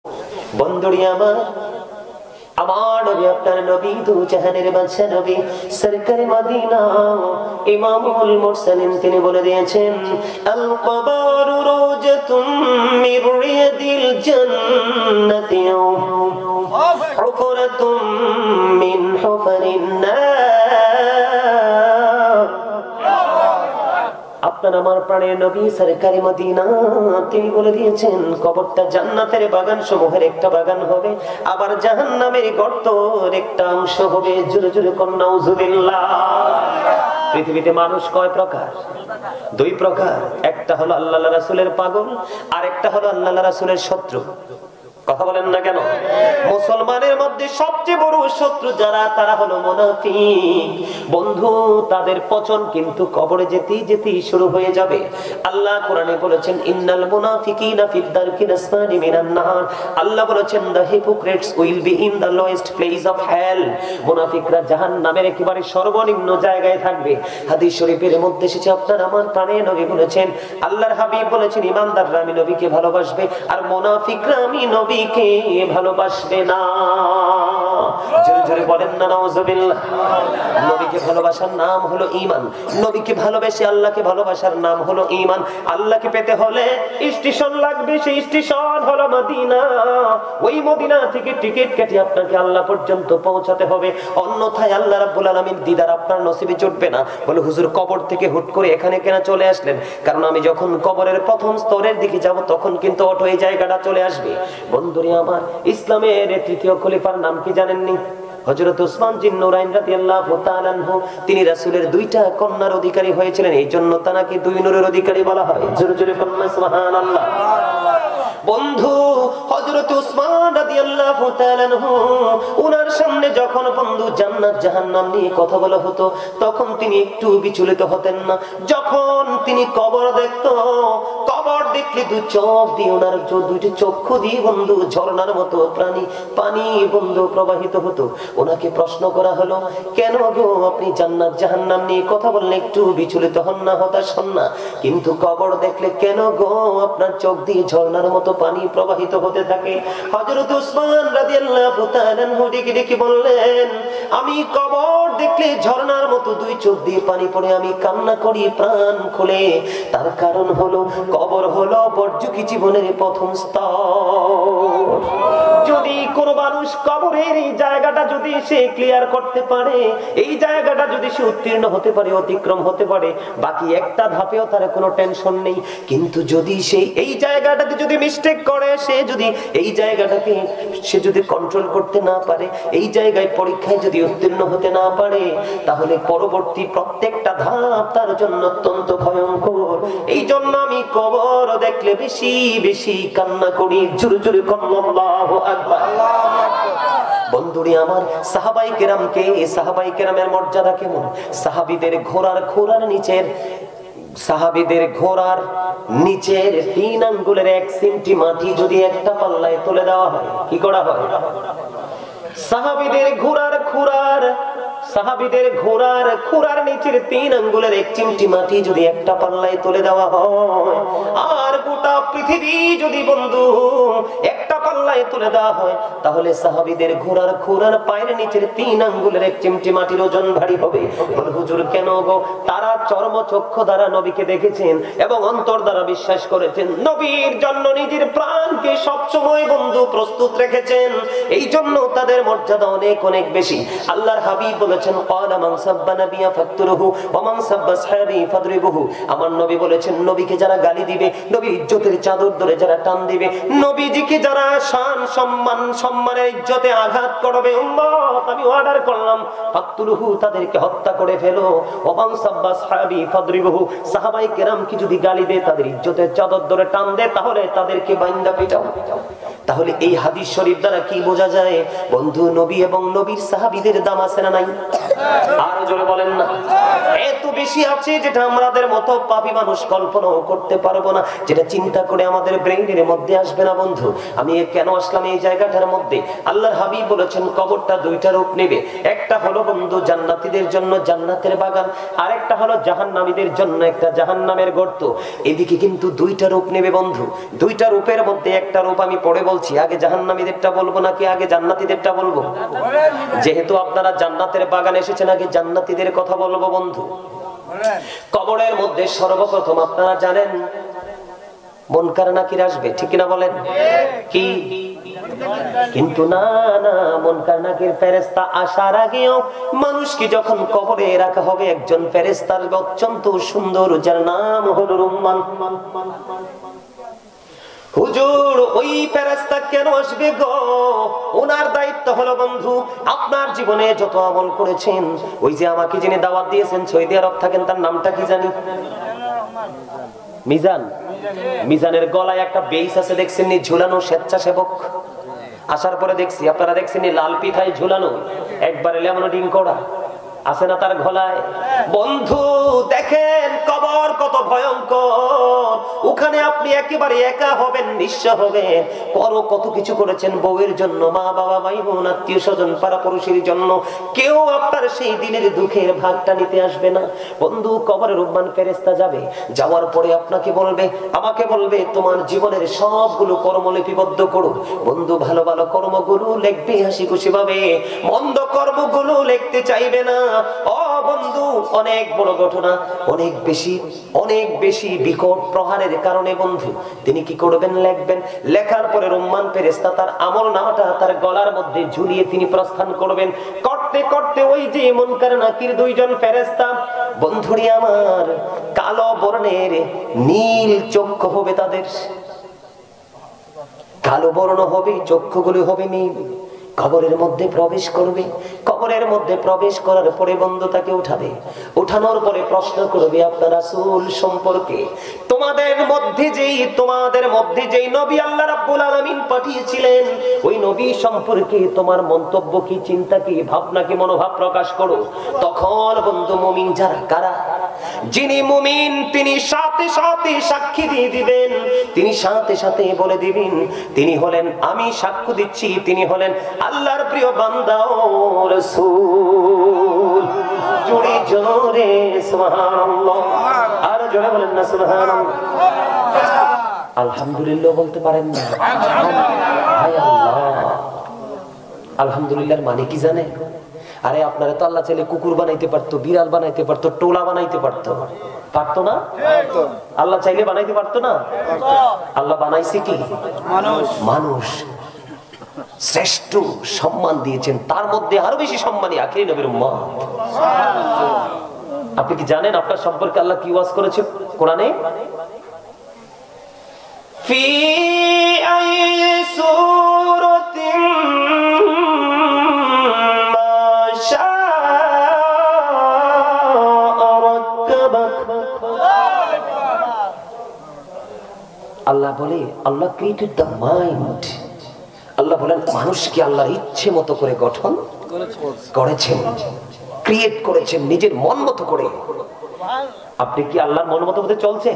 বন্ধুরি আমার নবী আপনার নবী দু জাহানের বাদশা নবী সরকারে মদিনা ইমামুল মুরসালিন তিনি বলে দিয়েছেন আল কবরু রওজাতুম মির রিয়াদিল জান্নাতি হুফরাতুম মিন হুফারিন নার। আপনার আমার প্রাণের নবী সরকারে মদিনা তিনি বলে দিয়েছেন কবরটা জান্নাতের বাগান সমূহের একটা বাগান হবে, আবার জাহান্নামের গর্তের একটা অংশ হবে। জোরে জোরে কোন নাউজুবিল্লাহ। পৃথিবীতে মানুষ কয় প্রকার? দুই প্রকার। একটা হলো আল্লাহ রাসূলের পাগল, আর একটা হলো আল্লাহ রাসূলের শত্রু। কথা বলেন না কেন? মুসলমানের মধ্যে সবচেয়ে বড় শত্রু যারা, তারা হলো মুনাফিক। বন্ধু, তাদের পচন কিন্তু কবরে যেতেই যেতেই শুরু হয়ে যাবে। আল্লাহ কোরআনে বলেছেন ইন্নাল মুনাফিকিনা ফিদ দারকিল আসফালি মিনান নার। আল্লাহ বলেছেন the hypocrites will be in the lowest place of hell। মুনাফিকরা জাহান্নামের একেবারে সর্বনিম্ন জায়গায় থাকবে। হাদিস শরীফের মধ্যে এসেছে আপনার আমার প্রাণের নবী বলেছেন, আল্লাহর হাবিব বলেছেন ঈমানদাররা আমি নবীকে ভালোবাসবে, আর মুনাফিকরা আমি নবীকে ভালোবাসবে না। জোরে জোরে বলেন না নাউজুবিল্লাহ। নবীকে ভালোবাসার নাম হলো ঈমান। নবীকে ভালোবেসে আল্লাহকে ভালোবাসার নাম হলো ঈমান। আল্লাহকে পেতে হলে স্টেশন লাগবে, সেই স্টেশন হলো মদিনা। ওই মদিনা থেকে টিকিট কেটে আপনাকে আল্লাহ পর্যন্ত পৌঁছাতে হবে, অন্যথায় আল্লাহ রাব্বুল আলামিন দিদার আপনার নসিবে জুটবে না। বলে হুজুর কবর থেকে হুট করে এখানে কেন চলে আসলেন? কারণ আমি যখন কবরের প্রথম স্তরের দিকে যাব তখন কিন্তু অটো এই জায়গাটা চলে আসবে। বন্ধুরে আমার, ইসলামের তৃতীয় খলিফার নাম কি জানেননি? হযরত উসমান জিন নুরাইন রাদিয়াল্লাহু তাআলা আনহু। তিনি রাসূলের দুইটা কন্যার অধিকারী হয়েছিলেন, এই জন্য তাকে দুই নূরের অধিকারী বলা হয়। জোরে জোরে বলুন সুবহানাল্লাহ। বন্ধু, হযরত উসমান রাদিয়াল্লাহু তাআলা আনহু ওনার সামনে যখন বন্ধু জান্নাত জাহান্নাম নিয়ে কথা বলা হতো তখন তিনি একটু বিচলিত হতেন না। যখন তিনি কবর দেখতো, কবর দেখলে দু চোখ দিয়ে ওনার দুইটি চক্ষু দিয়ে বন্ধু ঝর্ণার মতো পানি বন্ধু প্রবাহিত হতো। ওনাকে প্রশ্ন করা হলো, কেন গো আপনি জান্নাত জাহান্নাম নিয়ে কথা বললে একটু বিচলিত হন না, হতাশ হন না, কিন্তু কবর দেখলে কেন গো আপনার চোখ দিয়ে ঝর্ণার মতো পানি প্রবাহিত হতে থাকে? হযরত উসমান রাদিয়াল্লাহু তাআলা আনহু ডেকে বললেন, আমি কবর দেখলে ঝর্ণার মতো দুই চোখ দিয়ে পানি পড়ে আমি কান্না করি প্রাণ খুলে। তার কারণ হলো কবর হলো বর্জুকি জীবনের প্রথম স্তর। যদি কোনো মানুষ কবরের এই জায়গাটা যদি সে ক্লিয়ার করতে পারে, এই জায়গাটা যদি সে উত্তীর্ণ হতে পারে, অতিক্রম হতে পারে, বাকি একটা ধাপেও তার কোনো টেনশন নেই। কিন্তু যদি সে এই জায়গাটাতে যদি মিস্টেক করে, সে যদি এই জায়গাটাকে সে যদি কন্ট্রোল করতে না পারে, এই জায়গায় পরীক্ষায় যদি উত্তীর্ণ হতে না পারে, তাহলে পরবর্তী প্রত্যেকটা ধাপ তার জন্য অত্যন্ত ভয়ঙ্কর। এই জন্য আমি কবর দেখলে বেশি বেশি কান্না করি। জোরে জোরে আল্লাহু আকবার। বন্ধুরি আমার, সাহাবায়ে কেরামের মর্যাদা কেমন? সাহাবীদের ঘোড়ার নিচের 3 আঙ্গুলের 1 সেন্টি মাটি যদি একটা পাল্লায় তুলে দেওয়া হয়, কি করা হয়? সাহাবীদের ঘোড়ার নিচের 3 আঙ্গুলের 1 চিমটি মাটি যদি একটা পাল্লায় তুলে দেওয়া হয়, আর গোটা পৃথিবী যদি বন্ধু একটা পাল্লায় তুলে দেওয়া হয়, তাহলে সাহাবীদের ঘোড়ার পায়ের নিচের 3 আঙ্গুলের 1 চিমটি মাটির ওজন ভারী হবে। বলে হুজুর কেন গো? তারা চর্মচক্ষু দ্বারা নবীকে দেখেছেন এবং অন্তর দ্বারা বিশ্বাস করেছেন, নবীর জন্য নিজের প্রাণকে সবসময় বন্ধু প্রস্তুত রেখেছেন, এই জন্য তাদের মর্যাদা অনেক অনেক বেশি। আল্লাহর হাবিব বলেছেন, ক্বালা মান সাব্বা নাবিয়া ফাকতুরুহু ওয়া মান সাব্বা আসহাবি ফাদরিবুহু। আমার নবী বলেছেন, নবীকে যারা গালি দিবে, নবীর ইজ্জতের চাদর ধরে যারা টান দিবে, নবীজিকে যারা শান সম্মানের ইজ্জতে আঘাত করবে, উম্মত আমি অর্ডার করলাম ফাকতুরুহু, তাদেরকে হত্যা করে ফেলো। ওয়া মান সাব্বা আসহাবি ফাদরিবুহু, সাহাবায়ে কেরামকে যদি গালি দেয়, তাদের ইজ্জতের চাদর ধরে টান দেয়, তাহলে তাদেরকে বাইন্দা পিটাও। তাহলে এই হাদিস শরীফ দ্বারা কি বোঝা যায়? বন্ধু, নবী এবং নবীর সাহাবীদের দাম আছে না নাই? আরো জোরে বলেন না। এত বেশি আছে যেটা আমাদের মতো পাপী মানুষ কল্পনাও করতে পারবো না, যেটা চিন্তা করে আমাদের ব্রেইনের মধ্যে আসবে না। বন্ধু, আমি কেন আসলাম এই জায়গাটার মধ্যে? আল্লাহর হাবিব বলেছেন কবরটা দুইটা রূপ নেবে। একটা হলো বন্ধু জান্নাতীদের জন্য জান্নাতের বাগান, আর একটা হলো জাহান্নামীদের জন্য একটা জাহান্নামের গর্ত। এদিকে কিন্তু দুইটা রূপ নেবে বন্ধু। দুইটা রূপের মধ্যে একটা রূপ আমি পড়ে বলছি, বলছি, আগে জাহান্নামীদেরটা বলবো নাকি আগে জান্নাতীদেরটা বলবো? যেহেতু আপনারা জান্নাতের বাগানে এসেছেন, আগে জান্নাতীদের কথা বলবো বন্ধু। কবরের মধ্যে সর্বপ্রথম আপনারা জানেন মুনকার নাকির আসবে, ঠিক কিনা বলেন? কি কিন্তু না না, মুনকার নাকির ফেরেশতা আসার আগেও মানুষকে যখন কবরে রাখা হবে, একজন ফেরেশতার অত্যন্ত সুন্দর, যার নাম হলো রুম্মান। হুজুর ওই ফেরেশতা কেন আসবে গো? ওনার দায়িত্ব হলো বন্ধু, আপনার জীবনে যত আমল করেছেন, ওই যে আমাকে যিনি দাওয়াত দিয়েছেন সৌদি আরব থাকেন, তার নামটা কি জানি? মিজান। মিজানের গলায় একটা বেইস আছে, দেখছেন নি ঝুলানো, স্বেচ্ছাসেবক। আসার পরে দেখছি, আপনারা দেখছেন লাল পিঠায় ঝুলানো, একবারে লেমন করা আছে না তার গলায়? বন্ধু দেখেন কবর কত ভয়ঙ্কর, ওখানে আপনি একেবারে একা হবেন, নিঃস্ব হবেন। পরও কত কিছু করেছেন বউয়ের জন্য, মা বাবা ভাই বোন আত্মীয় স্বজন পাড়া পড়শির জন্য, কেউ আপনার সেই দিনের দুঃখের ভাগটা নিতে আসবে না। বন্ধু কবরে রুম্মান ফেরেশতা যাবে, যাওয়ার পরে আপনাকে বলবে, আমাকে বলবে তোমার জীবনের সবগুলো কর্ম লিপিবদ্ধ করো। বন্ধু ভালো ভালো কর্মগুলো লিখবে হাসি খুশি ভাবে, মন্দ কর্মগুলো লিখতে চাইবে না। ও বন্ধু অনেক বড় ঘটনা, অনেক বেশি বিকট প্রহারের কারণে বন্ধু তিনি কি করবেন? লিখবেন। লেখার পরে রুম্মান ফেরেশতা তার আমল নামাটা তার গলার মধ্যে ঝুলিয়ে তিনি প্রস্থান করবেন। করতে করতে ওই যে মুনকার নাকির দুইজন ফেরেশতা বন্ধুরি আমার, কালো বর্ণের নীল চক্ষু হবে তাদের, কালো বর্ণ হবে, চক্ষুগুলো হবে নীল। কবরের মধ্যে প্রবেশ করবে, কবরের মধ্যে প্রবেশ করার পরে বন্ধু তাকে উঠাবে, উঠানোর পরে প্রশ্ন করবে আপনার রাসূল সম্পর্কে, তোমাদের মধ্যে যেই নবী আল্লাহ রাব্বুল আলামিন পাঠিয়েছিলেন, ওই নবী সম্পর্কে তোমার মন্তব্য কি, চিন্তা কি, ভাবনা কি, মনোভাব প্রকাশ করো। তখন বন্ধু মুমিন যারা, কারা? যিনি মুমিন তিনি সাথে সাথে সাক্ষী দিয়ে দিবেন, তিনি সাথে সাথে বলে দিবেন, তিনি হলেন, আমি সাক্ষ্য দিচ্ছি, তিনি হলেন আল্লাহর প্রিয় বান্দা ও রাসূল। জোরে জোরে সুবহানাল্লাহ, আর জোরে বলেন না সুবহানাল্লাহ। আলহামদুলিল্লাহ বলতে পারেন না? হায় আল্লাহ, আলহামদুলিল্লাহর মানে কি জানেন? আরে আপনারা তো আল্লাহ চাইলে কুকুর বানাইতে পারতো, বিড়াল বানাইতে পারতো, টোলা বানাইতে পারতো, পারতো না? আল্লাহ চাইলে বানাইতে পারতো না? আল্লাহ বানাইছে কি? মানুষ। শ্রেষ্ঠ সম্মান দিয়েছেন, তার মধ্যে আরো বেশি সম্মানী আখিরি নবীর উম্মত। আপনি কি জানেন আপনার সম্পর্কে আল্লাহ কি ওয়াজ করেছে কোরআনে? ফি আইয়ি সূরাতিন মা শাআ রাক্কাবাক। আল্লাহ বলে, আল্লাহ ক্রিয়েটেড দ্য মাইন্ড। আল্লাহ বলেন মানুষকে আল্লাহর ইচ্ছে মতো করে গঠন করেছেন, ক্রিয়েট করেছেন নিজের মন মতো করে। আপনি কি আল্লাহর মন মতো হতে চলছে?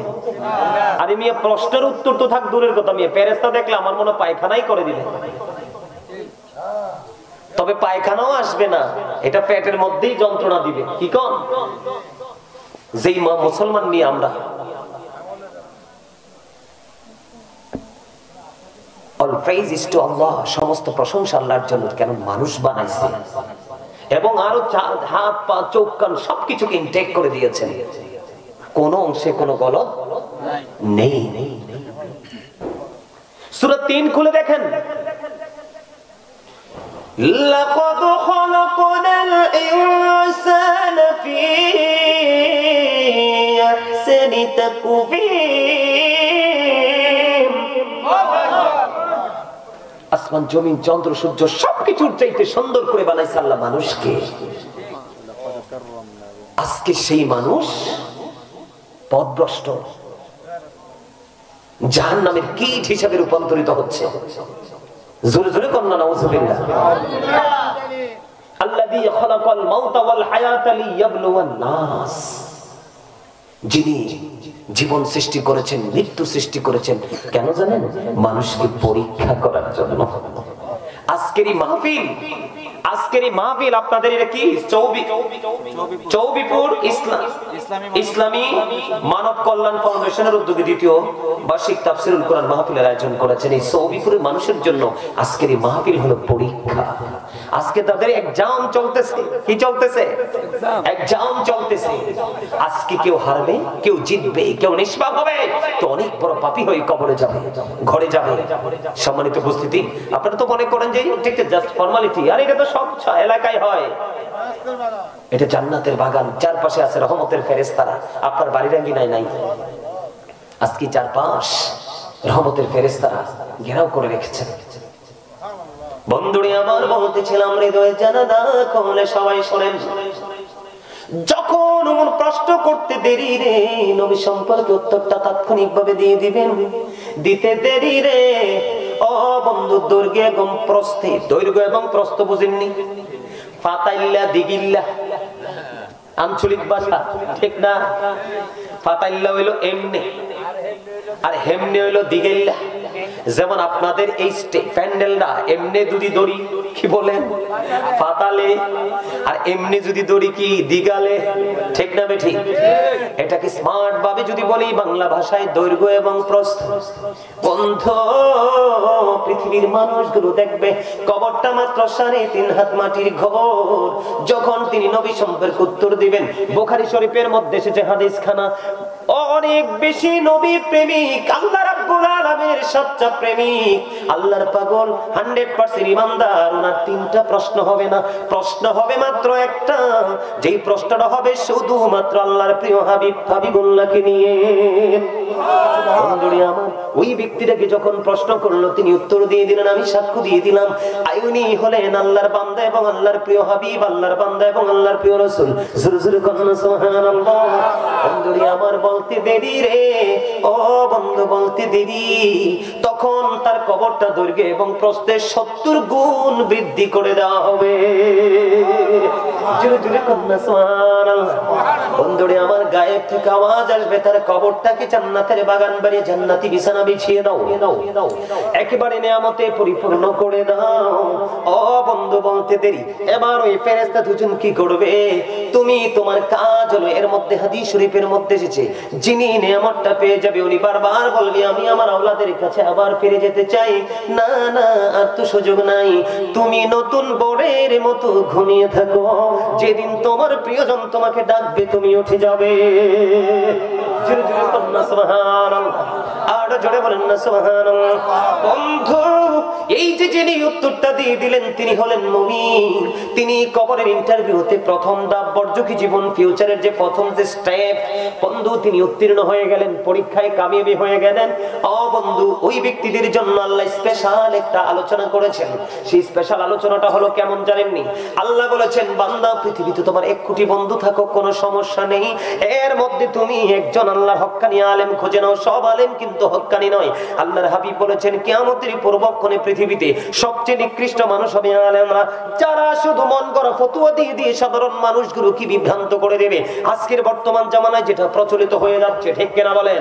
আরে মিয়া প্রশ্নের উত্তর তো থাক দূরের কথা, মিয়া ফেরেশতা দেখলে আমার মনে পায়খানাই করে দিলে, তবে পায়খানাও আসবে না, এটা পেটের মধ্যেই যন্ত্রণা দিবে। কি কন? যেই মুসলমান নিয়ে আমরা all praise is to Allah, সমস্ত প্রশংসা আল্লাহর জন্য, কেন মানুষ বানাইছে এবং আরো হাত পা চোখ কান সবকিছুকে ইনটেক করে দিয়েছেন, কোন অংশে কোনো গলদ নেই। সূরা ৩ খুলে দেখেন, লাকাদ খালাকনাল ইনসানা ফি আহসানি তাকওয়িম। আসমান জমিন চন্দ্র সূর্য সবকিছুর চাইতে সুন্দর করে বানাইছে আল্লাহ মানুষকে। আজকে সেই মানুষ পথভ্রষ্ট, জাহান্নামের কীট হিসাবে রূপান্তরিত হচ্ছে। জোরে জোরে কন্যা নাউযুবিল্লাহ। আল্লাযী খালাকাল মাউতা ওয়াল হায়াতা লিয়াবলুওয়ান নাস, যিনি জীবন সৃষ্টি করেছেন, মৃত্যু সৃষ্টি করেছেন, কেন জানেন? মানুষকে পরীক্ষা করার জন্য। আজকের এই মাহফিল আজকের এই মাহফিল আপনাদের এটা কি চৌবিপুর ইসলামী মানব কল্যাণ ফাউন্ডেশনের উদ্যোগে দ্বিতীয় বার্ষিক তাফসীরুল কোরআন মাহফিলের আয়োজন করেছেন। এই চৌবিপুরের মানুষের জন্য আজকের এই মাহফিল হলো পরীক্ষা। আজকে তাদের এক্সাম চলতেছে। কি চলতেছে? এক্সাম চলতেছে। আজকে কেউ হারবে, কেউ জিতবে, কেউ নিষ্পাপ হবে, তো অনেক বড় পাপী হয়ে কবরে যাবে, ঘরে যাবে। সম্মানিত উপস্থিতি, আপনারা তো মনে করেন যে এটা জাস্ট ফর্মালিটি, আর এটা তো সব এলাকায় হয়। এটা জান্নাতের বাগান, চারপাশে আছে রহমতের ফেরেশতারা। আপনার বাড়ির আঙ্গিনায় নাই, আজকে চারপাশ রহমতের ফেরেশতারা ঘেরাও করে রেখেছেন। বন্ধুরে আমার বলতেছিলাম, হৃদয়ে জানালা খুলে সবাই শোনেন। যখন ওমর প্রশ্ন করতে দেরি রে, নবী সম্পর্কে উত্তরটা তাৎক্ষণিকভাবে দিয়ে দিবেন। দিতে দেরি রে ও বন্ধু, দৈর্ঘ্য এবং প্রস্থে, দৈর্ঘ্য এবং প্রস্থ বুঝেননি? ফাতাইল্লা দিগিল্লা আঞ্চলিক ভাষা, ঠিক না? ফাতাইল্লা হইলো এমনি, আর হেমনে হইলো দিগিল্লা। যেমন আপনাদের এই প্যান্ডেলটা এমনি যদি দড়ি কি বলেন ফাতালে, আর এমনি যদি দড়ি কি দিগালে, ঠিক না বেঠি? এটাকে স্মার্ট ভাবে যদি বলি বাংলা ভাষায় দৈর্ঘ্য এবং প্রস্থ। বন্ধু, পৃথিবীর মানুষগুলো দেখবে কবরটা মাত্র 3.5 হাত মাটির ঘর। যখন তিনি নবী সম্পর্কে উত্তর দিবেন, বুখারী শরীফের মধ্যে এসেছে হাদিস খানা, অনেক বেশি নবী প্রেমিক, আল্লাহ রাব্বুল আলামিনের সচ্চা প্রেমিক, আল্লাহর পাগল, 100% ইমানদার। ওনার 3টা প্রশ্ন হবে না, প্রশ্ন হবে মাত্র একটা, যেই প্রশ্নটা হবে শুধুমাত্র আল্লাহর প্রিয় হাবিবুল্লাহকে নিয়ে। বন্ধুরে আমার, ওই ব্যক্তিটাকে যখন প্রশ্ন করলো, তিনি উত্তর দিয়ে দিলেন, আমি সাক্ষ্য দিয়ে দিলাম আইনি হলেন আল্লাহর বান্দা এবং আল্লাহর প্রিয় হাবিব, আল্লাহর বান্দা এবং আল্লাহর প্রিয় রাসূল। জোরে জোরে বলুন সুবহানাল্লাহ। বন্ধুরে আমার, বলতে দেরি রে ও বন্ধু, বলতে দেরি। তখন তার কবরটা দৈর্ঘ্য এবং প্রস্থে 70 গুণ বৃদ্ধি করে দেওয়া হবে। জোরে জোরে কন্যা সুবহানাল্লাহ। বন্ধুরে আমার, গায়েব থেকে আওয়াজ আসবে, তার কবরটাকে জান্নাতের বাগান বানিয়ে জান্নাতি বিছানা বিছিয়ে দাও, একেবারে নিয়ামতে পরিপূর্ণ করে দাও। ও বন্ধু, বলতে দেরি। এবার ওই ফেরেশতা দুজন কি করবে? তুমি তোমার কাজ হলো, এর মধ্যে হাদিস শরীফের মধ্যে এসেছে, যিনি নিয়ামতটা পেয়ে যাবে উনি বারবার বলবে, আমি আমার আওলাদের কাছে আবার ফিরে যেতে চাই। না না, আর তো সুযোগ নাই। তুমি নতুন বোরের মতো ঘুমিয়ে থাকো, যেদিন তোমার প্রিয়জন তোমাকে ডাকবে তুমি উঠে যাবে। জোরে জোরে বলুন সুবহানাল্লাহ। আর জোরে বলেন না সুবহানাল্লাহ। বন্ধু, এই যে যিনি উত্তরটা দিয়ে দিলেন তিনি হলেন মুমিন। তিনি কবরের ইন্টারভিউতে প্রথম ধাপ, বর্জকি জীবন ফিউচারের যে প্রথম যে স্টেপ, বন্ধু তিনি উত্তীর্ণ হয়ে গেলেন, পরীক্ষায় কামিয়াবি হয়ে গেলেন। ও বন্ধু, ওই ব্যক্তিদের জন্য আল্লাহ স্পেশাল একটা আলোচনা করেছেন। সেই স্পেশাল আলোচনাটা হলো কেমন জানেননি? আল্লাহ বলেছেন, বান্দা, পৃথিবীতে তোমার 1 কোটি বন্ধু থাকুক কোনো সমস্যা নেই, এর মধ্যে তুমি একজন আল্লাহর হক্কানি আলেম খুঁজে নাও। সব আলেম কিন্তু হক্কানি নয়। আল্লাহর হাবিব বলেছেন, কিয়ামতের পূর্বক্ষণে পৃথিবীতে সবচেয়ে নিকৃষ্ট মানুষ হবে আলেমরা, যারা শুধু মন গড়া ফতোয়া দিয়ে দিয়ে সাধারণ মানুষগুলো কি বিভ্রান্ত করে দেবে। আজকের বর্তমান জামানায় যেটা প্রচলিত হয়ে যাচ্ছে, ঠিক কিনা বলেন?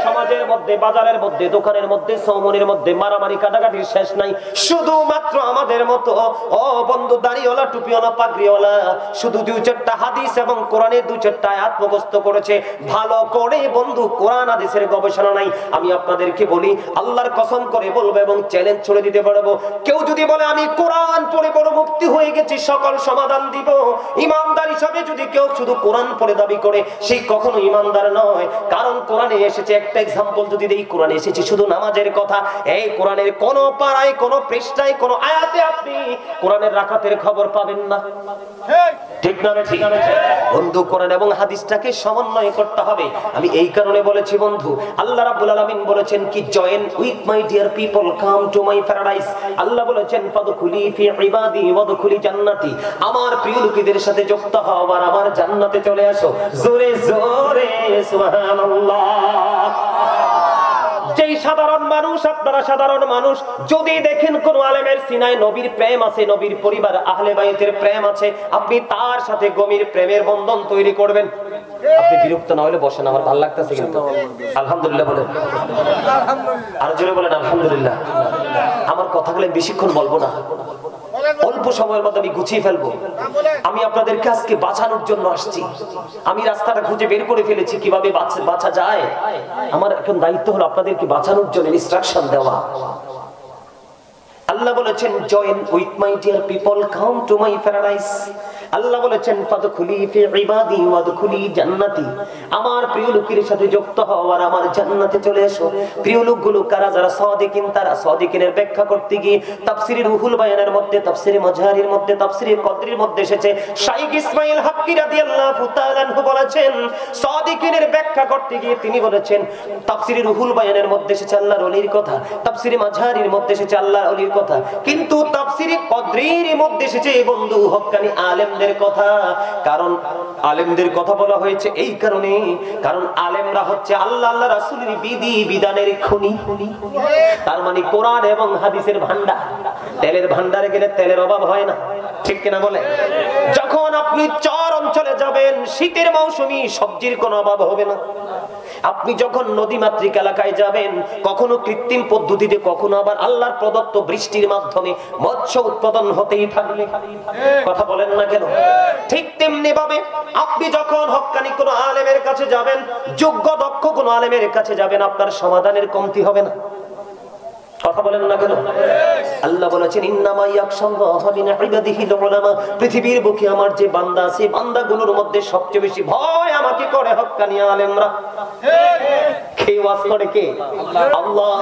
সমাজের মধ্যে, বাজারের মধ্যে, দোকানের মধ্যে, সৌমনের মধ্যে মারামারি কাটাকাটির শেষ নাই। শুধুমাত্র আমাদের মতো ও বন্ধু দাড়িওয়ালা, টুপিওয়ালা, পাগড়িওয়ালা শুধু 2-4টা হাদিস এবং কোরআনের 2-4টা আয়াত মুখস্থ করেছে, ভালো করে বন্ধু কোরআন হাদিসের গবেষণা নাই। আমি আপনাদেরকে বলি, আল্লাহর কসম করে বলবো এবং চ্যালেঞ্জ ছড়ে দিতে পারবো, কেউ যদি বলে আমি কোরআন পড়ে বড় মুক্তি হয়ে গেছি, সকল সমাধান দিব, ইমানদার হিসাবে যদি কেউ শুধু কোরআন পড়ে দাবি করে, সেই কখনো ইমানদার নয়। কারণ কোরআনে এসেছে, একটা এক্সাম্পল যদি দেই, কোরআনে এসেছে শুধু নামাজের কথা। এই কোরআনের কোন পারায়, কোন পৃষ্ঠায়, কোন আয়াতে আপনি কোরআনের রাকাতের খবর পাবেন না, ঠিক না? ঠিক বন্ধু, কোরআন এবং হাদিসটাকে সমন্বয় করতে হবে। আমি এই কারণে বলেছি বন্ধু, আল্লাহ রাব্বুল আলামিন বলেছেন কি, join with my dear people, come to my paradise. আল্লাহ বলেছেন, ফাদখুলি ফি ইবাদি ওয়াদখুলি জান্নাতি, আমার প্রিয় লোকেদের সাথে যুক্ত হও আর আমার জান্নাতে চলে আসো। জোরে জোরে সুবহানাল্লাহ। যেই সাধারণ মানুষ, আপনারা সাধারণ মানুষ, যদি দেখেন কোন আলেমের সিনায় নবীর প্রেম আছে, নবীর পরিবার আহলে বাইতের প্রেম আছে, আপনি তার সাথে গভীর প্রেমের বন্ধন তৈরি করবেন। আপনি বিরক্ত না হলে বসেন, আমার ভালো লাগতেছে কিন্তু। আলহামদুলিল্লাহ বলেন, আর জোরে বলেন আলহামদুলিল্লাহ। আমার কথাগুলো বেশিক্ষণ বলবো না, অল্প সময়ের মধ্যে আমি গুছিয়ে ফেলবো। আমি আপনাদের কাছকে বাঁচানোর জন্য আসছি। আমি রাস্তাটা খুঁজে বের করে ফেলেছি কিভাবে বাঁচা যায়। আমার এখন দায়িত্ব হলো আপনাদেরকে বাঁচানোর জন্য ইনস্ট্রাকশন দেওয়া। আল্লাহ বলেছেন, join with my dear people, come to my paradise. আল্লাহ বলেছেন, ফাদখুলি ফি ইবাদি ওয়াদখুলি জান্নাতি। আমার প্রিয় লোকের সাথে যুক্ত হও আর আমার জান্নাতে চলে এসো। প্রিয় লোকগুলো কারা? যারা সাদিকিন। তারা সাদিকিনের ব্যাখ্যা করতে গিয়ে তাফসীরে রুহুল বায়ানের মধ্যে, তাফসীরে মাঝহারির মধ্যে, তাফসীরে কদরির মধ্যে এসেছে। শাইখ ইসমাঈল হাক্কি রাদিয়াল্লাহু তাআলা আনহু বলেছেন, সাদিকিনের ব্যাখ্যা করতে গিয়ে তিনি বলেছেন, তাফসীরে রুহুল বায়ানের মধ্যে এসেছে আল্লাহর ওলির কথা, তাফসীরে মাঝহারির মধ্যে এসেছে আল্লাহর ওলির কথা, কিন্তু তাফসীরে কদরির মধ্যে এসেছে বন্ধু হক্কানি আলেমদের কথা। কারণ আলেমদের কথা বলা হয়েছে এই কারণে, কারণ আলেমরা হচ্ছে আল্লাহ আল্লাহ রাসূলের বিধি বিধানের খনি। তার মানে কোরআন এবং হাদিসের ভান্ডার। তেলের ভান্ডারে গেলে তেলের অভাব হয় না, ঠিক কিনা বলে? যখন আপনি চর অঞ্চলে যাবেন, শীতের মৌসুমী সবজির কোনো অভাব হবে না। আপনি যখন নদীমাতৃক এলাকায় যাবেন, কখনো কৃত্রিম পদ্ধতিতে, কখনো আবার আল্লাহর প্রদত্ত বৃষ্টির মাধ্যমে মৎস্য উৎপাদন হতেই থাকবে। কথা বলেন না কেন? ঠিক তেমনি ভাবে আপনি যখন হক্কানি কোনো আলেমের কাছে যাবেন, যোগ্য দক্ষ কোনো আলেমের কাছে যাবেন, আপনার সমাধানের কমতি হবে না। কথা বলেন না কেন? আল্লাহ বলেছেন, ইন্নামা ইয়াখশাল্লাহা মিন ইবাদিহিল উলামা। পৃথিবীর বুকে আমার যে বান্দা আছে, বান্দাগুলোর মধ্যে সবচেয়ে বেশি ভয় আমাকে করে হক্কানি আলেমরা। কে ওয়াজ করে? কে? আল্লাহ।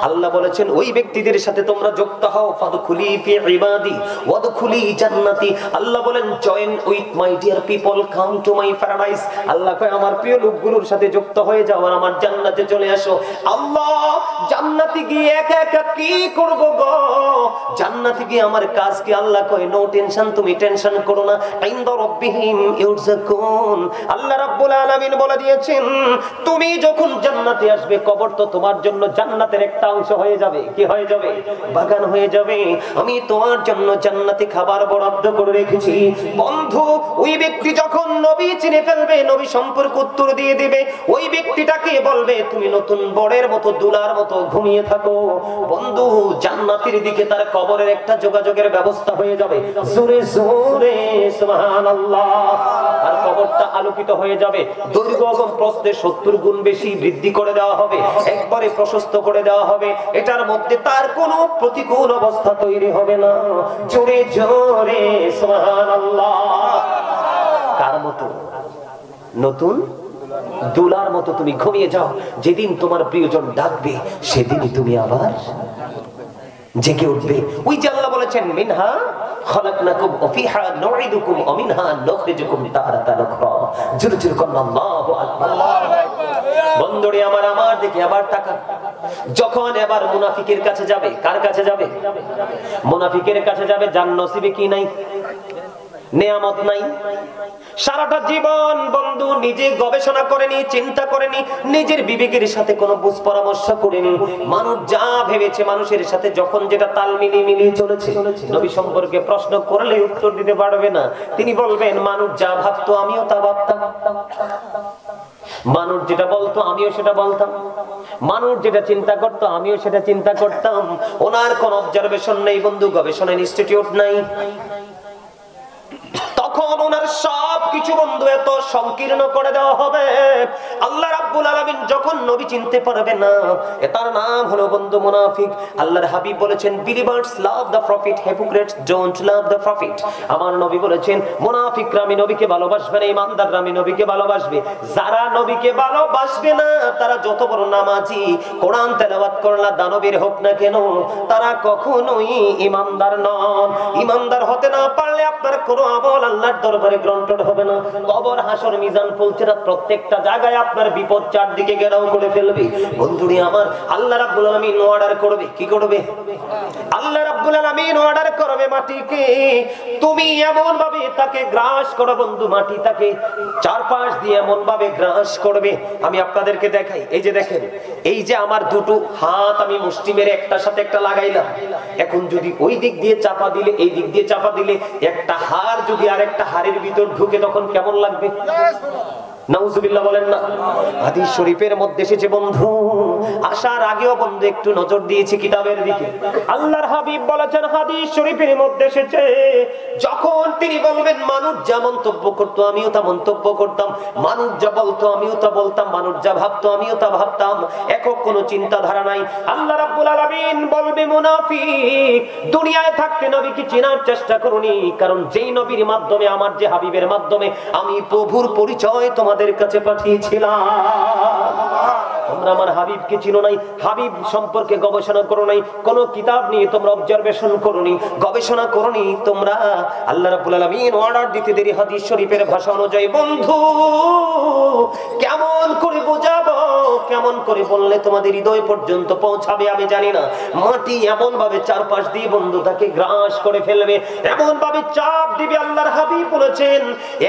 আল্লাহ বলেছেন, ওই ব্যক্তিদের সাথে তোমরা যুক্ত হও। ফাদখুলি ফি ইবাদি ওয়াদখুলি জান্নাতি। আল্লাহ বলেন, join with my dear people, come to my paradise. আল্লাহ কয়, আমার প্রিয় লোকগুলোর সাথে যুক্ত হয়ে যাও আর আমার জান্নাতে চলে আসো। আল্লাহ, জান্নাতে গিয়ে একা একা কি করব গো? জান্নাতে গিয়ে আমার কাজ কি? আল্লাহ কয়, নো টেনশন, তুমি টেনশন করো না। ইনদা রাব্বিহিম ইউরযাকুন। আল্লাহ রাব্বুল আলামিন বলে দিয়েছেন, তুমি যখন জান্নাতে আসবে, কবর তো তোমার জন্য জান্নাতের একটা অংশ হয়ে যাবে। কি হয়ে যাবে? বাগান হয়ে যাবে। আমি তোমার জন্য জান্নাতে খাবার বরাদ্দ করে রেখেছি। বন্ধু, ওই ব্যক্তি যখন নবী চিনে ফেলবে, নবী সম্পর্কে উত্তর দিয়ে দিবে, ওই ব্যক্তিটাকে বলবে, তুমি নতুন বরের মতো, দুলার মতো ঘুমিয়ে থাকো। বন্ধু, জান্নাতের দিকে তার কবরের একটা যোগাযোগের ব্যবস্থা হয়ে যাবে। জোরে জোরে সুবহানাল্লাহ। আর কবরটা আলোকিত হয়ে যাবে। দৈর্ঘ্য এবং প্রস্থে 70 গুণ বেশি বৃদ্ধি করে দেওয়া হবে, একবারে প্রশস্ত করে দেওয়া হবে। এটার মধ্যে তার কোনো প্রতিকূল অবস্থা তৈরি হবে না। জোরে জোরে সুবহানাল্লাহ। কার মতো? নতুন দুলার মতো তুমি ঘুমিয়ে যাও। যেদিন তোমার প্রিয়জন ডাকবে, সেদিনই তুমি আবার জেগে উঠবে। ওই যে আল্লাহ বলেছেন, মিনহা খালাকনাকুম ওয়া ফিহা নুঈদুকুম ওয়া মিনহা নুখরিজুকুম তারাতান উখরা। জোরে জোরে বলুন আল্লাহু আকবার। বন্ধুরে আমার, আমার দিকে আবার তাকান। যখন এবার মুনাফিকের কাছে যাবে, কার কাছে যাবে? মুনাফিকের কাছে যাবে। যার নসিবে কি নাই? নিয়ামত নাই। সারাটা জীবন বন্ধু নিজে গবেষণা করেনি, চিন্তা করেনি, নিজের বিবেকের সাথে কোনো বুঝ পরামর্শ করেনি। মানুষ যা ভেবেছে, মানুষের সাথে যখন যেটা তাল মিলিয়ে চলেছে, নবী সম্পর্কে প্রশ্ন করলে উত্তর দিতে পারবে না। তিনি বলবেন, মানুষ যা ভাবতো আমিও তা ভাবতাম, মানুষ যেটা বলতো আমিও সেটা বলতাম, মানুষ যেটা চিন্তা করতো আমিও সেটা চিন্তা করতাম। ওনার কোন অবজারভেশন নেই বন্ধু, গবেষণা ইনস্টিটিউট নাই। তখন ওনার সবকিছু বন্ধু এত সংকীর্ণ করে দেওয়া হবে। আল্লাহ রাব্বুল আলামিন যখন নবী চিনতে পারবে না, এটার নাম হলো বন্ধু মুনাফিক। আল্লাহর হাবিব বলেছেন, believers love the prophet, hypocrites don't love the prophet। আমার নবী বলেছেন, মুনাফিকরা আমি নবীকে ভালোবাসবে না, ইমানদাররা আমি নবীকে ভালোবাসবে। যারা নবীকে ভালোবাসবে না, তারা যত বড় নামাজি, কোরআন তেলাওয়াত করলা দানবীর হোক না কেন, তারা কখনোই ইমানদার নন। ইমানদার হতে না পারলে আপনার কোনো আমল আল্লাহর দরবারে গ্রহণ হবে না। কবর, হাসর, মিজান, পুলসিরাত, প্রত্যেকটা জায়গায় আপনার বিপদ চারদিকে ঘেরাও করে ফেলবে। বন্ধুরি আমার, আল্লাহ রাব্বুল আলামিন অর্ডার করবে। কি করবে? আল্লাহ রাব্বুল আলামিন অর্ডার করবে মাটিকে, তুমি এমন ভাবে তাকে গ্রাস করো বন্ধু, মাটি তাকে চারপাশ দিয়ে এমন ভাবে গ্রাস করবে। আমি আপনাদেরকে দেখাই। এই যে দেখেন, এই যে আমার দুটো হাত আমি মুষ্টি মেরে একটার সাথে একটা লাগাইলাম। এখন যদি ওই দিক দিয়ে চাপা দিলে, এই দিক দিয়ে চাপা দিলে, একটা হাড় যদি আর একটা হাড়ের ভিতর ঢুকে, তখন কেমন লাগবে? নাউজুবিল্লাহ বলেন না। হাদিস শরীফের মধ্যে এসেছে বন্ধু, আসার আগেও বন্ধু একটু নজর দিয়েছি কিতাবের দিকে। আল্লাহর হাবিব বলেছেন, হাদিস শরীফের মধ্যে এসেছে, যখন তিনি বলবেন মানুষ যা মন্তব্য করতো আমিও তা মন্তব্য করতাম, মানুষ যা বলতো আমিও তা বলতাম, মানুষ যা ভাবতো আমিও তা ভাবতাম, একক কোনো চিন্তাধারা নাই। আল্লাহ রাব্বুল আলামিন বলবে, মুনাফিক, দুনিয়ায় থাকতে নবীকে চেনার চেষ্টা করুনি, কারণ যেই নবীর মাধ্যমে, আমার যে হাবিবের মাধ্যমে আমি প্রভুর পরিচয় তোমাদের কাছে পাঠিয়েছিলাম, তোমরা আমার হাবিবকে চিনো নাই, হাবিব সম্পর্কে গবেষণা করো নাই, কোন কিতাব নিয়ে তোমরা অবজারভেশন করোনি, গবেষণা করোনি তোমরা। আল্লাহ রাব্বুল আলামিন অর্ডার দিতে দেরি হাদিস শরীফের ভাষা অনুযায়ী, বন্ধু কেমন করে বোঝাবো, কেমন করে বললে তোমাদের হৃদয় পর্যন্ত পৌঁছাবে আমি জানি না। মাটি এমন ভাবে চারপাশ দিয়ে বন্ধু তাকে গ্রাস করে ফেলবে, এমন ভাবে চাপ দিবে। আল্লাহর হাবিব বলেছেন,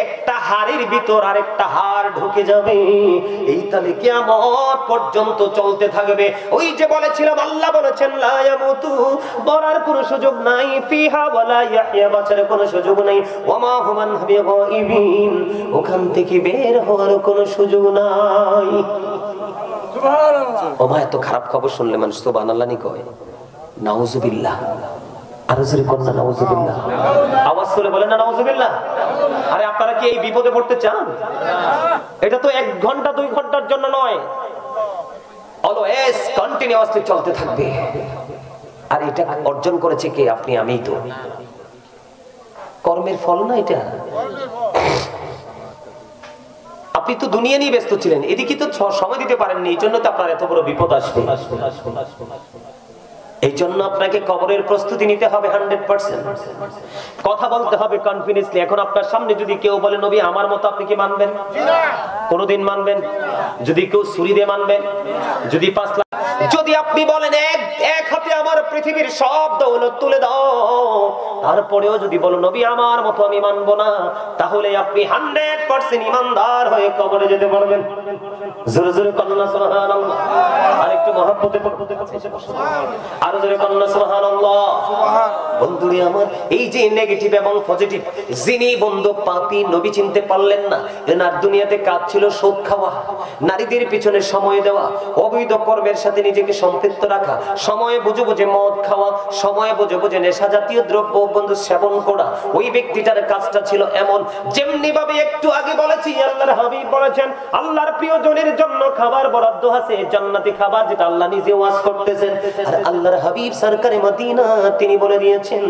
একটা হাড়ের ভিতর আরেকটা হাড় ঢুকে যাবে, এই তালে কিয়ামত পর্যন্ত চলতে থাকবে। ওই যে বলেছিলাম, আল্লাহ বলেছেন, লা ইয়ামুতু, মরার কোনো সুযোগ নাই, ফিহা ওয়ালা ইয়াহইয়া, বাঁচার কোনো সুযোগ নাই, ওয়া মা হুম বিগাইবিন, ওখান থেকে বের হওয়ার কোনো সুযোগ নাই। সুবহানাল্লাহ। ওমা, এত খারাপ খবর শুনলে মানুষ সুবহানাল্লাহ নি কয়, নাউজুবিল্লাহ। আরো জোরে কোন না, নাউজুবিল্লাহ। আওয়াজ করে বলেন না, নাউজুবিল্লাহ। আরে আপনারা কি এই বিপদে পড়তে চান? এটা তো 1 ঘন্টা 2 ঘন্টার জন্য নয়, অলওয়েজ কন্টিনিউয়াসলি চলতে থাকবে। আর এটা অর্জন করেছে কে? আপনি, আমিই তো। কর্মের ফল না এটা। আপনি তো দুনিয়া নিয়ে ব্যস্ত ছিলেন, এদিকে তো সময় দিতে পারেননি, এই জন্য তো আপনার এত বড় বিপদ আসবে। এই জন্য আপনাকে কবরের প্রস্তুতি নিতে হবে 100%। কথা বলতে হবে কনফিডেন্সলি। এখন আপনার সামনে যদি কেউ বলে, নবী আমার মতো, আপনি কি মানবেন? কোনদিন মানবেন? যদি কেউ ছুরি দিয়ে মানবেন? যদি 5 লাখ, যদি আপনি বলেন এক হাতে আমার পৃথিবীর সব দৌলত তুলে দাও, তারপরেও যদি বলো নবী আমার মতো আমি মানবো না, তাহলে আপনি 100% ইমানদার হয়ে কবরে যেতে পারবেন। জোরে জোরে কন্না সুবহানাল্লাহ। আরেকটু মহব্বতে পড়তে আরো জোরে কন্না সুবহানাল্লাহ। বন্ধুরে আমার, এই যে নেগেটিভ এবং পজিটিভ, যিনি বন্ধু পাপী, নবী চিনতে পারলেন না, এনার দুনিয়াতে কাজ ছিল সুদ খাওয়া, নারীদের পিছনে সময় দেওয়া, অবৈধ কর্মের সাথে নিজেকে সম্পৃক্ত রাখা, সময়ে বুঝে বুঝে মদ খাওয়া, সময়ে বুঝে বুঝে নেশা জাতীয় দ্রব্য বন্ধু সেবন করা। ওই ব্যক্তিটার কাজটা ছিল এমন, যেমনি ভাবে একটু আগে বলেছি, আল্লাহর হাবিব বলেছেন, আল্লাহর প্রিয়জনের জন্য খাবার বরাদ্দ আছে, জান্নাতি খাবার, যেটা আল্লাহ নিজে ওয়াজ করতেছেন। আর আল্লাহর হাবিব সরকারে মদিনা তিনি বলে দিয়েছেন,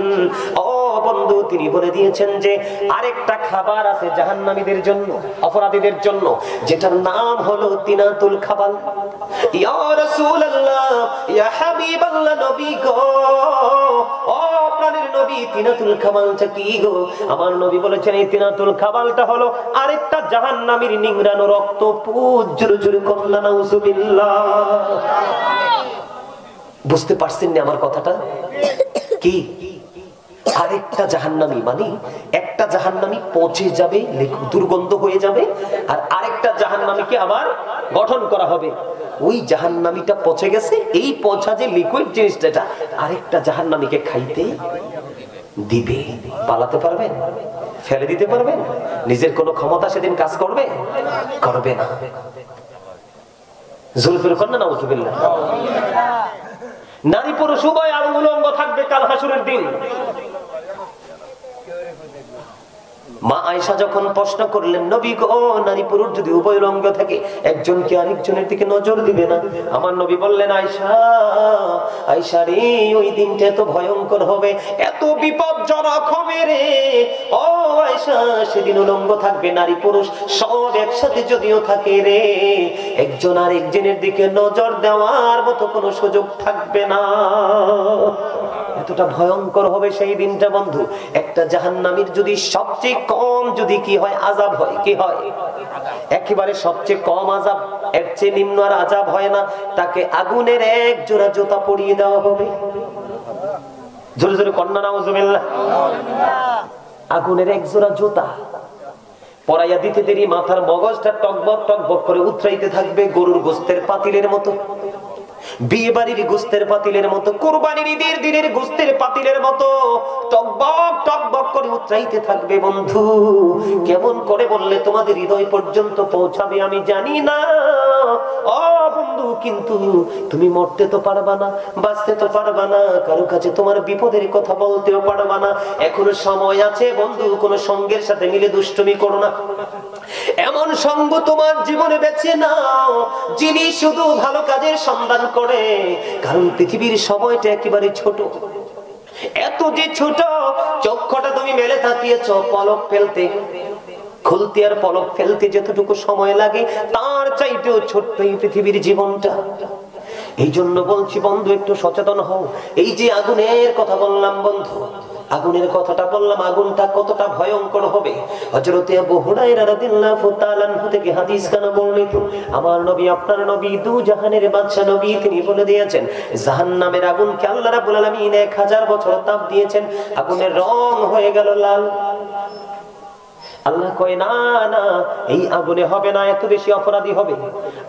ও বন্ধু, তিনি বলে দিয়েছেন যে আরেকটা খাবার আছে জাহান্নামীদের জন্য, অপরাধীদের জন্য, যেটার নাম হলো তিনাতুল খাবাল। ইয়া রাসূলুল্লাহ, ইয়া হাবিবাল্লাহ, নবী গো, ও প্রাণের নবী, তিনাতুল খাবালটা কি গো? আমার নবী বলেছেন, এই তিনাতুল খাবালটা হলো আরেকটা জাহান্নামীর নিংড়ানো রক্ত পুজ। জোরে জোরে কন্না নাউজুবিল্লাহ। বুঝতে পারছেন না আমার কথাটা? কি আরেকটা জাহান্নামী? মানে একটা জাহান্নামী পচে যাবে, দুর্গন্ধ হয়ে যাবে, আর আরেকটা জাহান্নামীকে আবার গঠন করা হবে। ওই জাহান্নামীটা পচে গেছে, এই পচা যে লিকুইড জিনিসটা, এটা আরেকটা জাহান্নামীকে খাইতে দিবে। পালাতে পারবেন? ফেলে দিতে পারবেন? নিজের কোনো ক্ষমতা সেদিন কাজ করবে? করবে না। জোরে কন্না নাউজুবিল্লাহ। নারী পুরুষ উভয় উলঙ্গ থাকবে কাল হাসুরের দিন। মা আয়েশা যখন প্রশ্ন করলেন, নবী গো, নারী পুরুষ যদি উভয় উলঙ্গ থাকে, একজন কি আরেকজনের দিকে নজর দিবে না? আমার নবী বললেন, আয়েশা, আয়েশা রে, ওই দিনটা এত ভয়ঙ্কর হবে, এত বিপজ্জনক হবে রে। ও আয়েশা, সেদিন উলঙ্গ থাকবে নারী পুরুষ সব একসাথে যদিও থাকে রে, একজন আরেকজনের দিকে নজর দেওয়ার মতো কোনো সুযোগ থাকবে না। এতটা ভয়ঙ্কর হবে সেই দিনটা বন্ধু। একটা জাহান্নামীর যদি সবচেয়ে কম যদি কি হয়, আযাব হয়, কি হয়? একেবারে সবচেয়ে কম আযাব, এর চেয়ে নিম্ন আর আযাব হয় না। তাকে আগুনের এক জোড়া জুতা পরিয়ে দেওয়া হবে। জোরে জোরে কন্না নাউজুবিল্লাহ। আগুনের এক জোড়া জুতা পরাইয়া দিতে দেরি মাথার মগজটা টকবক টকবক করে উতরাইতে থাকবে, গরুর গোস্তের পাতিলের মতো, বিয়ে বাড়ির গোস্তের পাতিলের মতো, কুরবানির ঈদের দিনের গোস্তের পাতিলের মতো টকবক টকবক করে উতরাইতে থাকবে। বন্ধু, কেমন করে বললে তোমাদের হৃদয় পর্যন্ত পৌঁছাবে আমি জানি না, ও বন্ধু, কিন্তু তুমি মরতে তো পারবা না, বাঁচতে তো পারবা না, কারো কাছে তোমার বিপদের কথা বলতেও পারবা না। এখনো সময় আছে বন্ধু, কোন সঙ্গের সাথে মিলে দুষ্টুমি করো না। এমন সঙ্গ তোমার জীবনে বেছে নাও যিনি শুধু ভালো কাজের সন্ধান করে, কারণ পৃথিবীর সময়টা একেবারে ছোট। এত যে ছোট, চক্ষুটা তুমি মেলে তাকিয়েছ, পলক ফেলতে খুলতে আর পলক ফেলতে যতটুকু সময় লাগে তার চাইতেও ছোট্ট এই পৃথিবীর জীবনটা। এই জন্য বলছি বন্ধু, একটু সচেতন হও। এই যে আগুনের কথা বললাম বন্ধু, আগুনের কথাটা বললাম, আগুনটা কতটা ভয়ঙ্কর হবে। হযরত আবু হুরায়রা রাদিয়াল্লাহু তাআলা আনহু থেকে হাদিস কানা বর্ণিত, আমার নবী, আপনার নবী, দু জাহানের বাদশা নবী, তিনি বলে দিয়েছেন জাহান্নামের আগুনকে আল্লাহ রাব্বুল আলামিন 1000 বছর তাপ দিয়েছেন, আগুনের রং হয়ে গেল লাল। আল্লাহ কয় না না, এই আগুনে হবে না, এত বেশি অপরাধী হবে।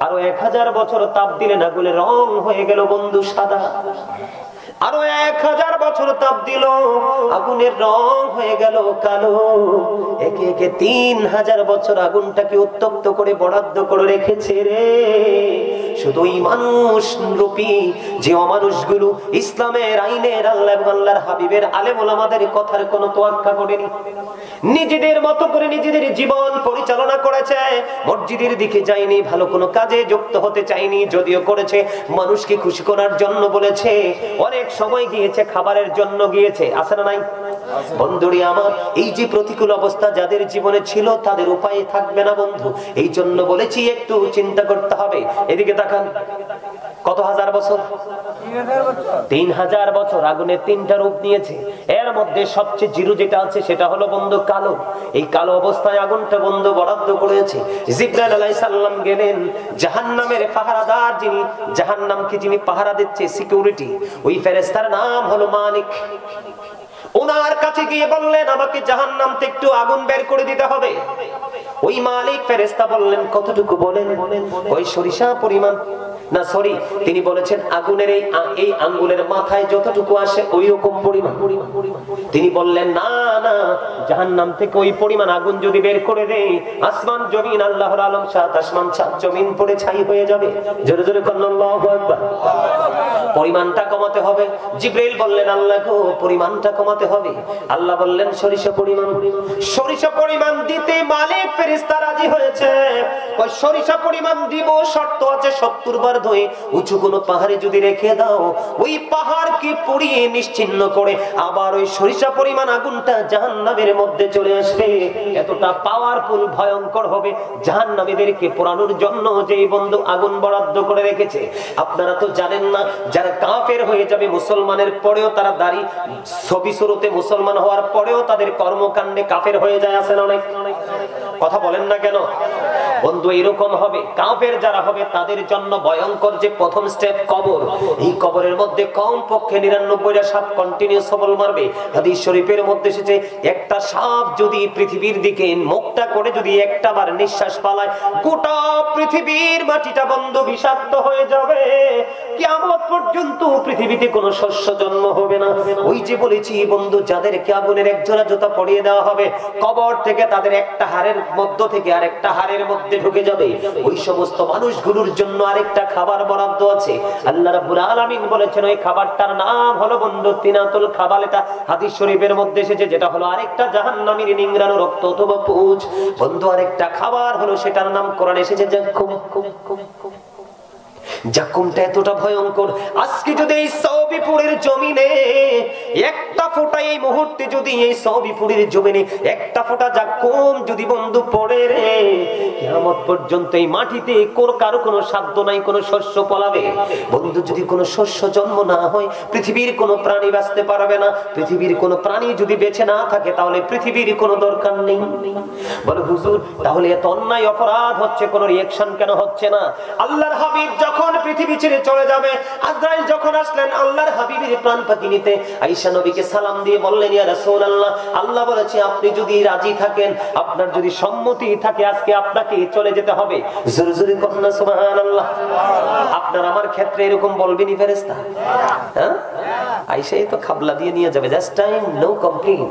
আরো 1000 বছর তাপ দিলেন, আগুনের রং হয়ে গেল বন্ধু সাদা। আরো 1000 বছর তাপ দিল, আগুনের রং হয়ে গেল কালো। একে একে 3000 বছর আগুনটাকে উত্তপ্ত করে বরাদ্দ করে রেখেছে রে। শুধু এই মানুষ রূপী যে অমানুষগুলো ইসলামের আইনের, আল্লাহ এবং আল্লাহর হাবিবের আলেম ওলামাদের কথার কোনো তোয়াক্কা করেনি, নিজেদের মতো করে নিজেদের জীবন পরিচালনা করেছে, মসজিদের দিকে যায়নি, ভালো কোনো কাজে যুক্ত হতে চায়নি, যদিও করেছে মানুষকে খুশি করার জন্য বলেছে, অনেক সময় গিয়েছে খাবারের জন্য গিয়েছে, আছে না নাই বন্ধুরি আমার? এই যে প্রতিকূল অবস্থা যাদের জীবনে ছিল তাদের উপায় থাকবে না বন্ধু। এই জন্য বলেছি একটু চিন্তা করতে হবে। এদিকে তাকান, কত হাজার বছর? 3000 বছর আগুনের 3টা রূপ নিয়েছে। এর মধ্যে সবচেয়ে জিরো যেটা আছে সেটা হলো বন্ধু কালো। এই কালো অবস্থায় আগুনটা বন্ধু বরাদ্দ করেছে। জিবরাইল আলাইহিস সালাম গেলেন, জাহান্নামের পাহারাদার যিনি, জাহান্নামকে যিনি পাহারা দিচ্ছে, সিকিউরিটি, ওই ফেরেশতার নাম হলো মালিক। ওনার কাছে গিয়ে বললেন আমাকে জাহান্নাম থেকে একটু আগুন বের করে দিতে হবে। ওই মালিক ফেরেশতা বললেন কতটুকু? বলেন ওই সরিষা পরিমাণ, না সরি, তিনি বলেছেন আগুনের এই আঙ্গুলের মাথায় যতটুকু আসে ওই রকম পরিমাণ। তিনি বললেন না না, জাহান্নাম থেকে ওই পরিমাণ আগুন যদি বের করে দেই, আসমান জমিন, আল্লাহর আলম, সাত আসমান সাত জমিন পড়ে ছাই হয়ে যাবে। জোরে জোরে আল্লাহু আকবার। পরিমাণটা কমাতে হবে। জিবরাইল বললেন আল্লাহ গো, পরিমাণটা কমাতে হবে। আল্লাহ বললেন সরিষা পরিমাণ। সরিষা পরিমাণ দিতে মালিক ফেরেশতা রাজি হয়েছে। ওই সরিষা পরিমাণ দিব, শর্ত আছে 70 বার ধুয়ে উঁচু কোনো পাহাড়ে যদি রেখে দাও, ওই পাহাড়কে পুড়িয়ে নিশ্চিহ্ন করে আবার ওই সরিষা পরিমাণ আগুনটা জাহান্নামের মধ্যে চলে আসবে। এতটা পাওয়ারফুল, ভয়ঙ্কর হবে জাহান্নামীদেরকে পোড়ানোর জন্য যে বন্ধু আগুন বরাদ্দ করে রেখেছে। আপনারা তো জানেন না, যারা কাফের হয়ে যাবে মুসলমানের পরেও, তারা দাড়ি ছবি শুরুতে মুসলমান হওয়ার পরেও তাদের কর্মকাণ্ডে কাফের হয়ে যায়, আছেন অনেক। কথা বলেন না কেন বন্ধু? এরকম হবে কাফের যারা হবে তাদের জন্য ভয়ঙ্কর যে প্রথম স্টেপ কবর। এই কবরের মধ্যে কমপক্ষে 99টা সাপ কন্টিনিউ সবল মারবে। হাদিস শরীফের মধ্যে এসেছে একটা সাপ যদি পৃথিবীর দিকে মুখটা করে যদি একটা বার নিঃশ্বাস পালায়, গোটা পৃথিবীর মাটিটা বন্ধু বিষাক্ত হয়ে যাবে। কিয়ামত পর্যন্ত পৃথিবীতে কোনো শস্য জন্ম হবে না। ওই যে বলেছি বন্ধু, যাদেরকে আগুনের এক জোড়া জুতা পরিয়ে দেওয়া হবে, কবর থেকে তাদের একটা হাড়ের মধ্য থেকে আরেকটা হাড়ের মধ্যে ঢুকে যাবে। ওই সমস্ত মানুষগুলোর জন্য আরেকটা খাবার বরাদ্দ আছে। আল্লাহ রাব্বুল আলামিন বলেছেন ওই খাবারটার নাম হলো বন্ধু তিনাতুল খাবাল। এটা হাদিস শরীফের মধ্যে এসেছে, যেটা হলো আরেকটা জাহান্নামীর নিংড়ানো রক্ত অথবা পুঁজ। বন্ধু আরেকটা খাবার হলো, সেটার নাম কোরআনে এসেছে জাকুম। জাকুমটা এতটা ভয়ঙ্কর, আজকে যদি এই সৌবিপুরের জমিনে একটা ফোঁটা, এই মুহূর্তে যদি এই সৌবিপুরের জমিনে একটা ফোঁটা জাকুম যদি বন্ধু পড়ে রে, কিয়ামত পর্যন্ত এই মাটিতে কারো কোনো সাধ্য নাই কোনো শস্য ফলাবে। বন্ধু যদি কোনো শস্য জন্ম না হয়, পৃথিবীর কোনো প্রাণী বাঁচতে পারবে না। পৃথিবীর কোনো প্রাণী যদি বেঁচে না থাকে, তাহলে পৃথিবীর কোনো দরকার নেই। বলে হুজুর, তাহলে এত অন্যায় অপরাধ হচ্ছে, কোনো রিঅ্যাকশন কেন হচ্ছে না? আল্লাহর হাবিব যখন পৃথিবী ছেড়ে চলে যাবে, আজরাইল যখন আসলেন আল্লাহর হাবিবের প্রাণ পাখি নিতে, আয়েশা নবীকে সালাম দিয়ে বললেন ইয়া রাসূলুল্লাহ, আল্লাহ বলেছে আপনি যদি রাজি থাকেন, আপনার যদি সম্মতি থাকে, আজকে আপনাকে চলে যেতে হবে। জোরে জোরে কন্যা সুবহানাল্লাহ। আপনার আমার ক্ষেত্রে এরকম বলবেনি ফেরেশতা? হ্যাঁ, আয়েশাই তো খাবলা দিয়ে নিয়ে যাবে, জাস্ট টাইম, নো কমপ্লেইন।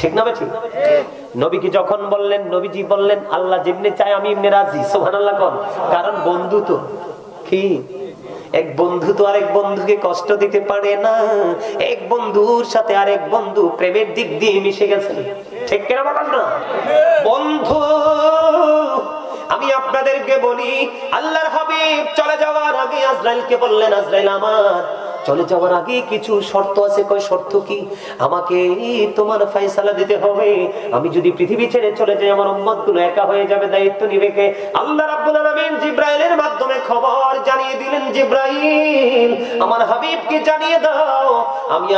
ঠিক না ঠিক? নবীকে যখন বললেন, নবীজি বললেন আল্লাহ যেমনি চায় আমি এমনি রাজি। সুবহানাল্লাহ কোন, কারণ বন্ধু তো কি, এক বন্ধু তো আরেক বন্ধুকে কষ্ট দিতে পারে না। এক বন্ধুর সাথে আরেক বন্ধু প্রেমের দিক দিয়ে মিশে গেছেন, ঠিক কিনা বলেন না? বন্ধু আমি আপনাদেরকে বলি, আল্লাহর হাবিব চলে যাওয়ার আগে আজরাইলকে বললেন, আজরাইল আমার চলে যাওয়ার আগে কিছু শর্ত আছে। কয় শর্ত কি? আমাকে তোমার ফয়সালা দিতে হবে। আমি যদি পৃথিবী ছেড়ে চলে যাই আমার উম্মতগুলো একা হয়ে যাবে, দায়িত্ব নিবে কে? আল্লাহ রাব্বুল আলামিন জিবরাইলের মাধ্যমে খবর জানিয়ে দিলেন, জিবরাইল আমার হাবিবকে জানিয়ে দাও আমি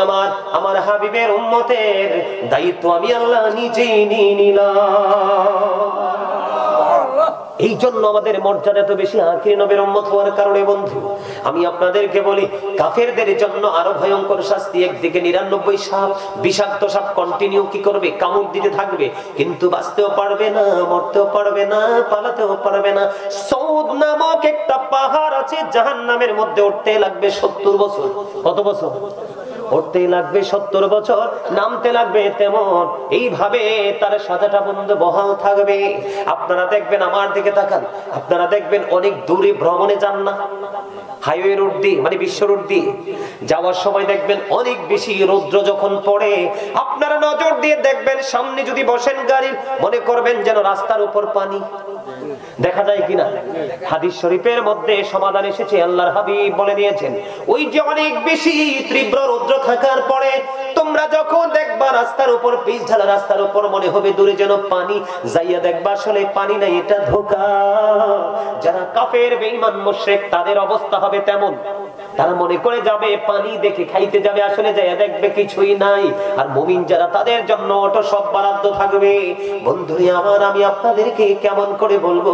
আমার হাবিবের উম্মতের দায়িত্ব আমি আল্লাহ নিজেই নিয়ে নিলাম। এই জন্য আমাদের মর্যাদা এত বেশি আখির নবীর উম্মত হওয়ার কারণে। বন্ধু আমি আপনাদেরকে বলি, কাফেরদের জন্য আরো ভয়ঙ্কর শাস্তি। একদিকে 99 সাপ, বিষাক্ত সাপ কন্টিনিউ কি করবে? কামড় দিতে থাকবে, কিন্তু বাঁচতেও পারবে না, মরতেও পারবে না, পালাতেও পারবে না। সৌদ নামক একটা পাহাড় আছে জাহান্নামের মধ্যে, উঠতে লাগবে 70 বছর। কত বছর? উঠতেই লাগবে 70 বছর, নামতে লাগবে তেমন। এইভাবে তার সাজাটা বন্ধ বহাল থাকবে। আপনারা দেখবেন, আমার দিকে তাকান, আপনারা দেখবেন অনেক দূরে ভ্রমণে যান না, হাইওয়ে রোড দিয়ে, মানে বিশ্ব রোড দিয়ে যাওয়ার সময় দেখবেন অনেক বেশি রৌদ্র যখন পড়ে, আপনারা নজর দিয়ে দেখবেন সামনে যদি বসেন গাড়ির, মনে করবেন যেন রাস্তার উপর পানি। দেখা যায় কিনা? হাদিস শরীফের মধ্যে সমাধান এসেছে, আল্লাহর হাবিব বলে দিয়েছেন, ওই যে অনেক বেশি তীব্র রৌদ্র থাকার পরে তোমরা যখন দেখবা রাস্তার উপর পিচ ঢালা, রাস্তার উপর মনে হবে দূরে যেন পানি, যাইয়া দেখবা আসলে পানি নাই, এটা ধোঁকা। যারা কাফের বেঈমান মুশরিক তাদের অবস্থা হবে তেমন। তারা মনে করে যাবে পানি দেখে খাইতে যাবে, আসলে যাইয়া দেখবে কিছুই নাই। আর মুমিন যারা তাদের জন্য অটো সব বরাদ্দ থাকবে। বন্ধুরা আমার, আমি আপনাদেরকে কেমন করে বলবো,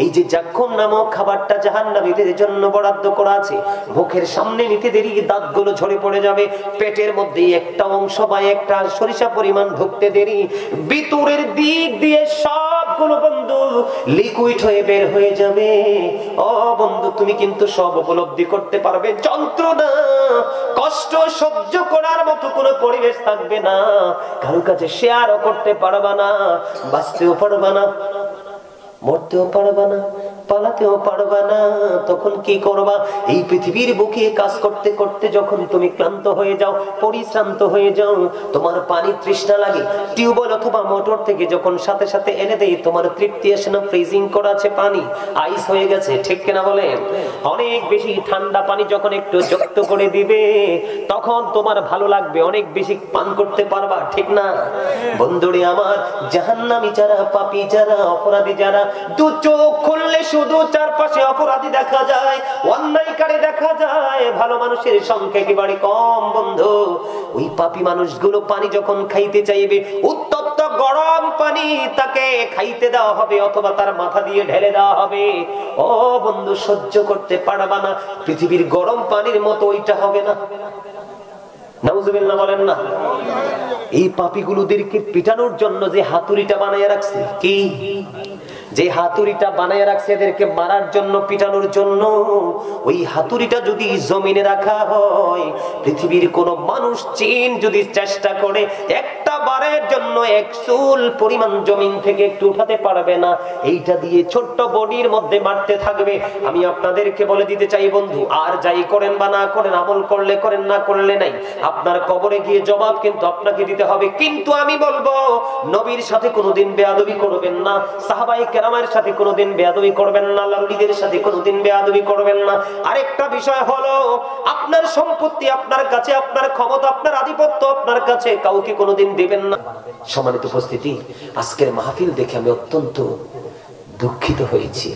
এই যে জাক্কুম নামক খাবারটা জাহান্নামীদের জন্য বরাদ্দ করা আছে, মুখের সামনে নিতে দেরি দাঁতগুলো ঝরে পড়ে যাবে, পেটের মধ্যে একটা অংশ বা একটা সরিষা পরিমাণ ঢুকতে দেরি, ভিতরের দিক দিয়ে সবগুলো বন্ধু লিকুইড হয়ে বের হয়ে যাবে। ও বন্ধু, তুমি কিন্তু সব উপলব্ধি করতে পারবে, যন্ত্রণা কষ্ট সহ্য করার মতো কোনো পরিবেশ থাকবে না, কারো কাছে শেয়ারও করতে পারবা না, বাঁচতেও পারবা না, মরতেও পারবা না, পালাতেও পারবা না। তখন কি করবা? এই পৃথিবীর বুকে কাজ করতে করতে যখন তুমি ক্লান্ত হয়ে যাও, পরিশ্রান্ত হয়ে যাও, তোমার পানি তৃষ্ণা লাগে, টিউবওয়েল অথবা মোটর থেকে যখন সাথে সাথে এনে দেই, তোমার তৃপ্তি আসে না, ফ্রিজিং করা আছে পানি, আইস হয়ে গেছে, ঠিক কিনা বলেন? অনেক বেশি ঠান্ডা পানি যখন একটু যুক্ত করে দিবে, তখন তোমার ভালো লাগবে, অনেক বেশি পান করতে পারবা, ঠিক না? বন্ধুরে আমার, জাহান্নামী যারা, পাপী যারা, অপরাধী যারা, দু চোখ খুললে শুধু চারপাশে অপরাধী দেখা যায়, অন্যায়কারী দেখা যায়, ভালো মানুষের সংখ্যা একেবারে কম। বন্ধু, ওই পাপী মানুষগুলো পানি যখন খাইতে চাইবে, উত্তপ্ত গরম পানি তাকে খাইতে দেওয়া হবে অথবা তার মাথা দিয়ে ঢেলে দেওয়া হবে। ও বন্ধু, সহ্য করতে পারবা না, পৃথিবীর গরম পানির মতো ওইটা হবে না। নাউজুবিল্লাহ বলেন না। এই পাপীগুলোদেরকে পিটানোর জন্য যে হাতুড়িটা বানায় রাখছে, কি যে হাতুড়িটা বানায় রাখছে এদেরকে মারার জন্য, পিটানোর জন্য, ওই হাতুড়িটা যদি জমিনে রাখা হয়, পৃথিবীর কোন মানুষ চীন যদি চেষ্টা করে একটা বারের জন্য এক চুল পরিমাণ জমিন থেকে একটু উঠাতে পারবে না। এইটা দিয়ে ছোট্ট বডির মধ্যে মারতে থাকবে। আমি আপনাদেরকে বলে দিতে চাই বন্ধু, আর যাই করেন বা না করেন, আমল করলে করেন, না করলে নাই, আপনার কবরে গিয়ে জবাব কিন্তু আপনাকে দিতে হবে। কিন্তু আমি বলবো, নবীর সাথে কোনোদিন বেয়াদবি করবেন না, সাহাবায়ে কেরামের সাথে কোনোদিন বেয়াদবি করবেন না, আল্লাহর সাথে কোনোদিন বেয়াদবি করবেন না। আরেকটা বিষয় হলো, আপনার সম্পত্তি আপনার কাছে, আপনার ক্ষমতা, আপনার আধিপত্য আপনার কাছে, কাউকে কোনোদিন দিবেন না। সম্মানিত উপস্থিতি, আজকের মাহফিল দেখে আমি অত্যন্ত দুঃখিত হয়েছি।